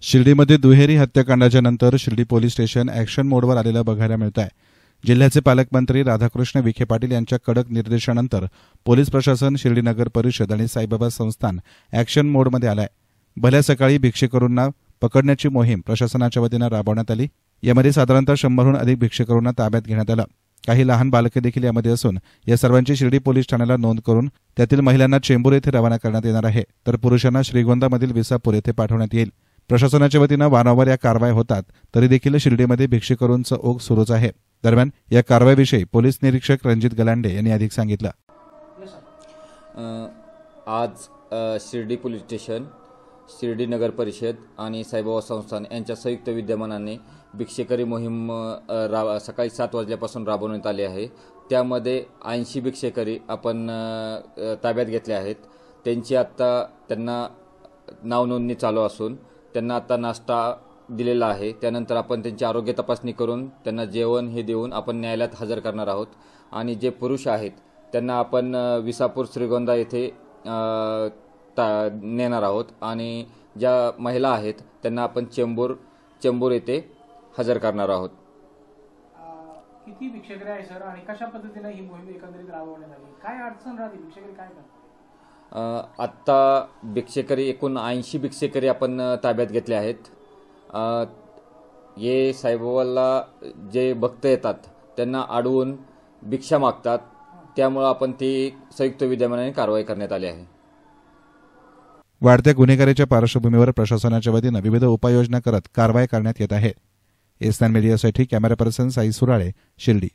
शिर्डीमध्ये दुहेरी हत्याकांडाच्या नंतर शिर्डी पोलीस स्टेशन ॲक्शन मोडवर आलेलं बघायला मिळत आहे। जिल्ह्याचे पालकमंत्री राधाकृष्ण विखे पाटील यांच्या कडक निर्देशानंतर पोलीस प्रशासन, शिर्डी नगर परिषद आणि साईबाबा संस्थान ॲक्शन मोडमध्ये आलाय। भल्या सकाळी भिक्षेकरूंना पकडण्याची मोहीम प्रशासनाच्या वतीनं राबवण्यात आली। यामध्ये साधारणतः 100हून अधिक भिक्षेकरूंना ताब्यात घेण्यात आलं। काही लहान बालके देखील यामध्ये असून या सर्वांची शिर्डी पोलीस ठाण्याला नोंद करून त्यातील महिलांना चेंबूर येथे रवाना करण्यात येणार आहे, तर पुरुषांना श्रीगोंदामधील विसापूर येथे पाठवण्यात येईल। प्रशासनाच्या वतीनं वारंवार या कारवाई होतात, तरी देखील शिर्डीमध्ये भिक्षेकरूंचं ओघ सुरूच आहे। दरम्यान या कारवाईविषयी पोलीस निरीक्षक रणजित गलांडे यांनी अधिक सांगितलं। आज शिर्डी पोलीस स्टेशन, शिर्डी नगर परिषद आणि साईबाबा संस्थान यांच्या संयुक्त विद्यमानाने भिक्षेकरी मोहीम सकाळी 7 वाजल्यापासून राबवण्यात आली आहे। त्यामध्ये 80 भिक्षेकरी आपण ताब्यात घेतले आहेत। त्यांची त्यांना नाव नोंदणी चालू असून त्यांना आता नाश्ता दिलेला आहे। त्यानंतर आपण त्यांची आरोग्य तपासणी करून त्यांना जेवण हे देऊन आपण न्यायालयात हजर करणार आहोत। आणि जे पुरुष आहेत त्यांना आपण विसापूर श्रीगोंदा येथे नेणार आहोत आणि ज्या महिला आहेत त्यांना आपण चेंबूर येथे हजर करणार आहोत। किती भिक्षेकरी आहे सर आणि कशा पद्धतीने ही मोहीम एकंदरीत राबवण्यात आली? काय अडचण राहते? भिक्षेकरी काय करतात? आत्ता भिक्षेकरी एकूण 80 भिक्षेकरी आपण ताब्यात घेतले आहेत। हे साईबाबाला जे भक्त येतात त्यांना अडवून भिक्षा मागतात, त्यामुळे आपण ती संयुक्त विद्यमानाने कारवाई करण्यात आली आहे। वाढत्या गुन्हेगारीच्या पार्श्वभूमीवर प्रशासनाच्या वतीनं विविध उपाययोजना करत कारवाई करण्यात येत आहे। एसएन मीडियासाठी कॅमेरा पर्सन साई सुराळे, शिर्डी।